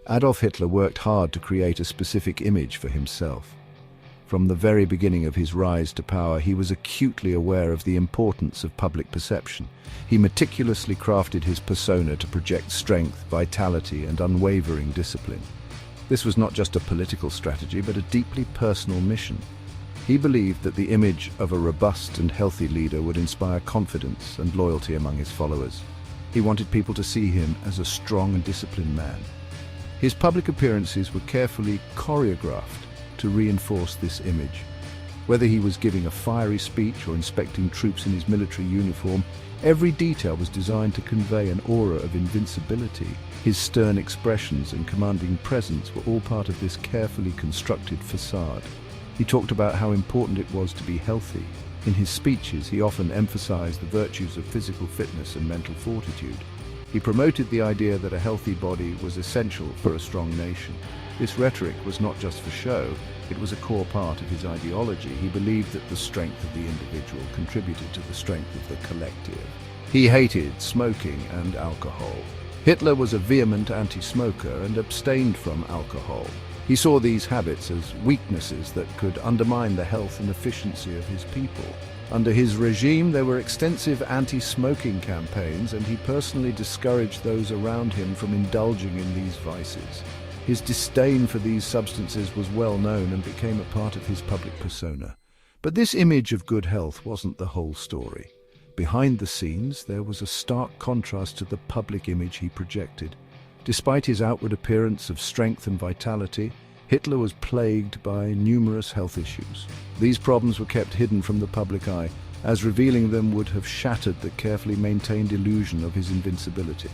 Adolf Hitler worked hard to create a specific image for himself. From the very beginning of his rise to power, he was acutely aware of the importance of public perception. He meticulously crafted his persona to project strength, vitality, and unwavering discipline. This was not just a political strategy, but a deeply personal mission. He believed that the image of a robust and healthy leader would inspire confidence and loyalty among his followers. He wanted people to see him as a strong and disciplined man. His public appearances were carefully choreographed to reinforce this image. Whether he was giving a fiery speech or inspecting troops in his military uniform, every detail was designed to convey an aura of invincibility. His stern expressions and commanding presence were all part of this carefully constructed facade. He talked about how important it was to be healthy. In his speeches, he often emphasized the virtues of physical fitness and mental fortitude. He promoted the idea that a healthy body was essential for a strong nation. This rhetoric was not just for show, it was a core part of his ideology. He believed that the strength of the individual contributed to the strength of the collective. He hated smoking and alcohol. Hitler was a vehement anti-smoker and abstained from alcohol. He saw these habits as weaknesses that could undermine the health and efficiency of his people. Under his regime, there were extensive anti-smoking campaigns, and he personally discouraged those around him from indulging in these vices. His disdain for these substances was well known and became a part of his public persona. But this image of good health wasn't the whole story. Behind the scenes, there was a stark contrast to the public image he projected. Despite his outward appearance of strength and vitality, Hitler was plagued by numerous health issues. These problems were kept hidden from the public eye, as revealing them would have shattered the carefully maintained illusion of his invincibility.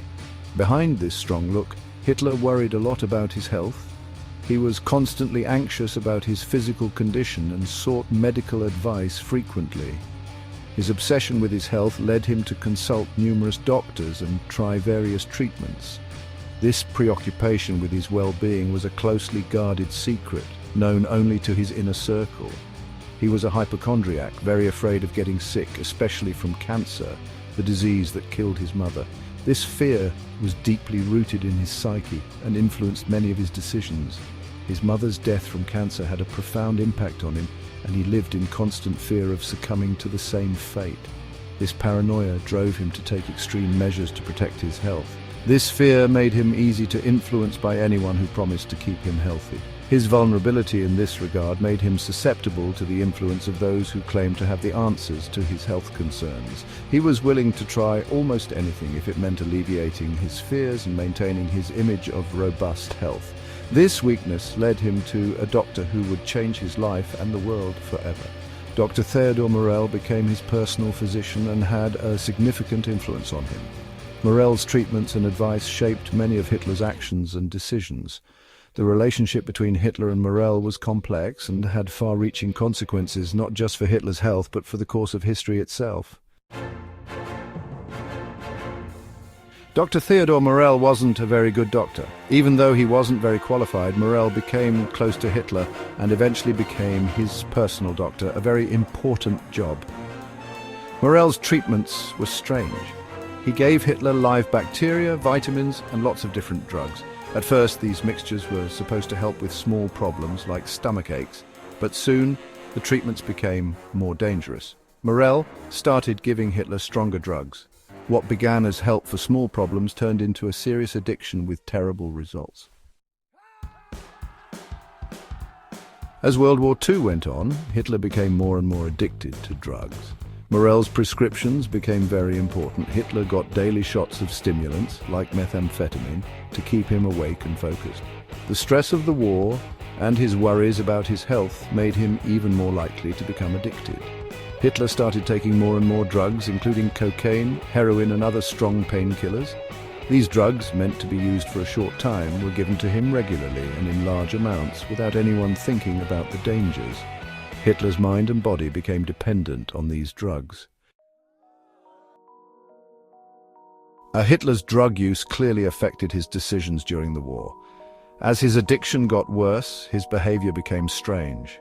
Behind this strong look, Hitler worried a lot about his health. He was constantly anxious about his physical condition and sought medical advice frequently. His obsession with his health led him to consult numerous doctors and try various treatments. This preoccupation with his well-being was a closely guarded secret, known only to his inner circle. He was a hypochondriac, very afraid of getting sick, especially from cancer, the disease that killed his mother. This fear was deeply rooted in his psyche and influenced many of his decisions. His mother's death from cancer had a profound impact on him, and he lived in constant fear of succumbing to the same fate. This paranoia drove him to take extreme measures to protect his health. This fear made him easy to influence by anyone who promised to keep him healthy. His vulnerability in this regard made him susceptible to the influence of those who claimed to have the answers to his health concerns. He was willing to try almost anything if it meant alleviating his fears and maintaining his image of robust health. This weakness led him to a doctor who would change his life and the world forever. Dr. Theodor Morell became his personal physician and had a significant influence on him. Morell's treatments and advice shaped many of Hitler's actions and decisions. The relationship between Hitler and Morell was complex and had far-reaching consequences, not just for Hitler's health, but for the course of history itself. Dr. Theodor Morell wasn't a very good doctor. Even though he wasn't very qualified, Morell became close to Hitler and eventually became his personal doctor, a very important job. Morell's treatments were strange. He gave Hitler live bacteria, vitamins, and lots of different drugs. At first, these mixtures were supposed to help with small problems like stomach aches, but soon the treatments became more dangerous. Morell started giving Hitler stronger drugs. What began as help for small problems turned into a serious addiction with terrible results. As World War II went on, Hitler became more and more addicted to drugs. Morell's prescriptions became very important. Hitler got daily shots of stimulants, like methamphetamine, to keep him awake and focused. The stress of the war and his worries about his health made him even more likely to become addicted. Hitler started taking more and more drugs, including cocaine, heroin, and other strong painkillers. These drugs, meant to be used for a short time, were given to him regularly and in large amounts without anyone thinking about the dangers. Hitler's mind and body became dependent on these drugs. Hitler's drug use clearly affected his decisions during the war. As his addiction got worse, his behavior became strange.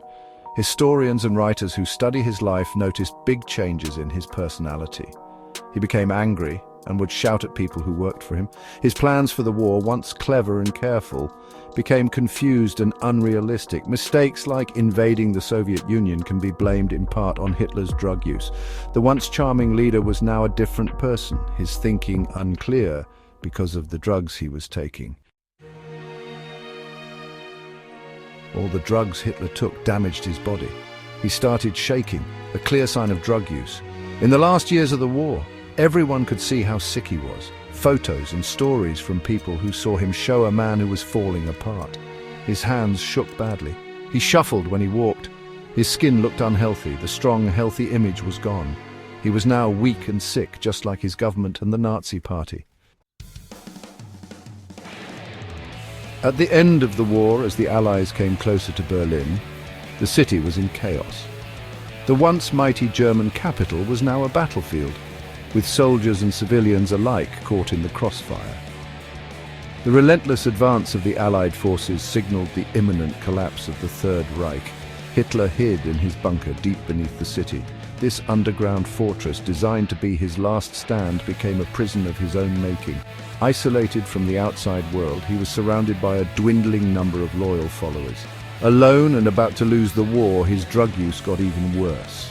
Historians and writers who study his life noticed big changes in his personality. He became angry and would shout at people who worked for him. His plans for the war, once clever and careful, became confused and unrealistic. Mistakes like invading the Soviet Union can be blamed in part on Hitler's drug use. The once charming leader was now a different person, his thinking unclear because of the drugs he was taking. All the drugs Hitler took damaged his body. He started shaking, a clear sign of drug use. In the last years of the war, everyone could see how sick he was. Photos and stories from people who saw him show a man who was falling apart. His hands shook badly. He shuffled when he walked. His skin looked unhealthy. The strong, healthy image was gone. He was now weak and sick, just like his government and the Nazi Party. At the end of the war, as the Allies came closer to Berlin, the city was in chaos. The once mighty German capital was now a battlefield, with soldiers and civilians alike caught in the crossfire. The relentless advance of the Allied forces signaled the imminent collapse of the Third Reich. Hitler hid in his bunker deep beneath the city. This underground fortress, designed to be his last stand, became a prison of his own making. Isolated from the outside world, he was surrounded by a dwindling number of loyal followers. Alone and about to lose the war, his drug use got even worse.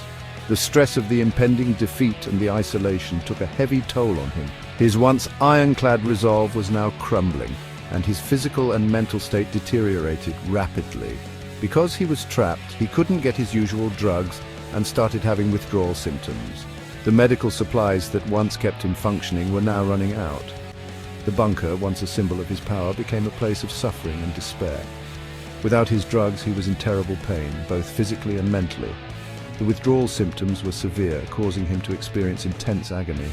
The stress of the impending defeat and the isolation took a heavy toll on him. His once ironclad resolve was now crumbling, and his physical and mental state deteriorated rapidly. Because he was trapped, he couldn't get his usual drugs and started having withdrawal symptoms. The medical supplies that once kept him functioning were now running out. The bunker, once a symbol of his power, became a place of suffering and despair. Without his drugs, he was in terrible pain, both physically and mentally. The withdrawal symptoms were severe, causing him to experience intense agony.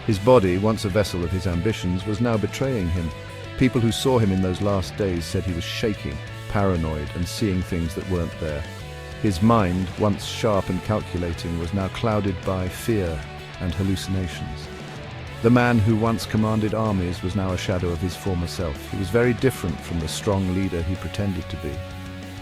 His body, once a vessel of his ambitions, was now betraying him. People who saw him in those last days said he was shaking, paranoid, and seeing things that weren't there. His mind, once sharp and calculating, was now clouded by fear and hallucinations. The man who once commanded armies was now a shadow of his former self. He was very different from the strong leader he pretended to be.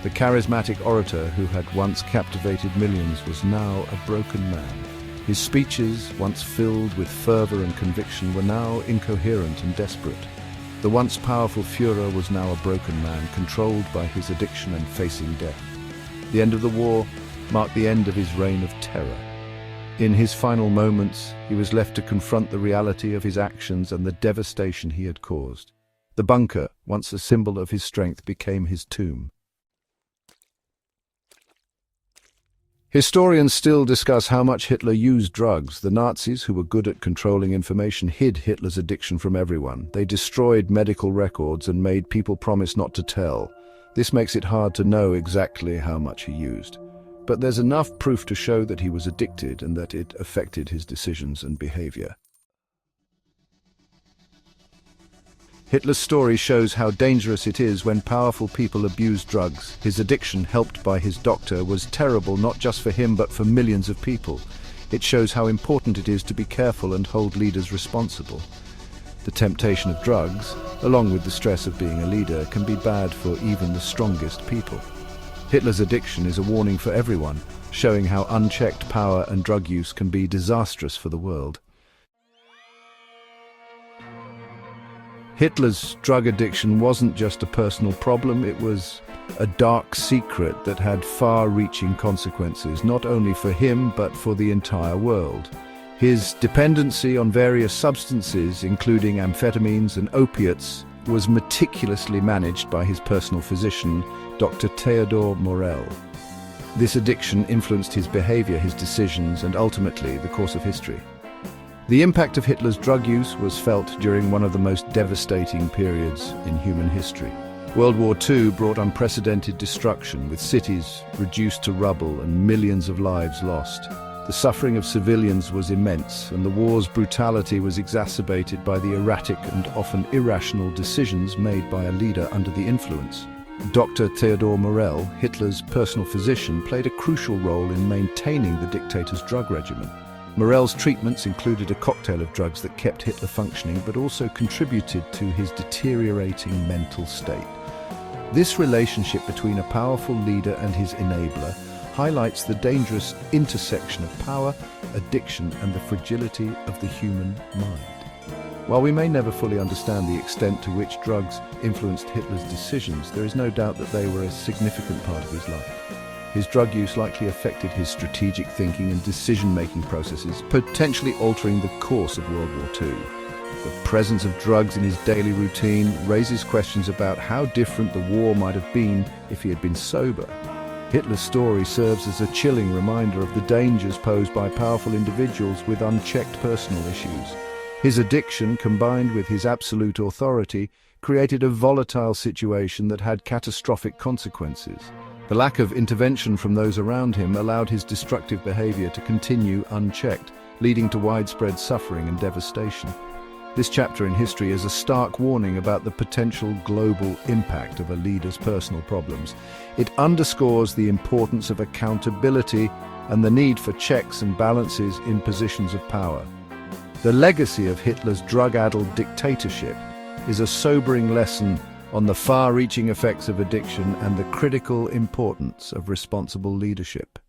The charismatic orator who had once captivated millions was now a broken man. His speeches, once filled with fervor and conviction, were now incoherent and desperate. The once powerful Führer was now a broken man, controlled by his addiction and facing death. The end of the war marked the end of his reign of terror. In his final moments, he was left to confront the reality of his actions and the devastation he had caused. The bunker, once a symbol of his strength, became his tomb. Historians still discuss how much Hitler used drugs. The Nazis, who were good at controlling information, hid Hitler's addiction from everyone. They destroyed medical records and made people promise not to tell. This makes it hard to know exactly how much he used. But there's enough proof to show that he was addicted and that it affected his decisions and behavior. Hitler's story shows how dangerous it is when powerful people abuse drugs. His addiction, helped by his doctor, was terrible not just for him but for millions of people. It shows how important it is to be careful and hold leaders responsible. The temptation of drugs, along with the stress of being a leader, can be bad for even the strongest people. Hitler's addiction is a warning for everyone, showing how unchecked power and drug use can be disastrous for the world. Hitler's drug addiction wasn't just a personal problem, it was a dark secret that had far-reaching consequences, not only for him but for the entire world. His dependency on various substances, including amphetamines and opiates, was meticulously managed by his personal physician, Dr. Theodor Morell. This addiction influenced his behavior, his decisions, and ultimately the course of history. The impact of Hitler's drug use was felt during one of the most devastating periods in human history. World War II brought unprecedented destruction, with cities reduced to rubble and millions of lives lost. The suffering of civilians was immense, and the war's brutality was exacerbated by the erratic and often irrational decisions made by a leader under the influence. Dr. Theodor Morell, Hitler's personal physician, played a crucial role in maintaining the dictator's drug regimen. Morell's treatments included a cocktail of drugs that kept Hitler functioning but also contributed to his deteriorating mental state. This relationship between a powerful leader and his enabler highlights the dangerous intersection of power, addiction, and the fragility of the human mind. While we may never fully understand the extent to which drugs influenced Hitler's decisions, there is no doubt that they were a significant part of his life. His drug use likely affected his strategic thinking and decision-making processes, potentially altering the course of World War II. The presence of drugs in his daily routine raises questions about how different the war might have been if he had been sober. Hitler's story serves as a chilling reminder of the dangers posed by powerful individuals with unchecked personal issues. His addiction, combined with his absolute authority, created a volatile situation that had catastrophic consequences. The lack of intervention from those around him allowed his destructive behavior to continue unchecked, leading to widespread suffering and devastation. This chapter in history is a stark warning about the potential global impact of a leader's personal problems. It underscores the importance of accountability and the need for checks and balances in positions of power. The legacy of Hitler's drug-addled dictatorship is a sobering lesson on the far-reaching effects of addiction and the critical importance of responsible leadership.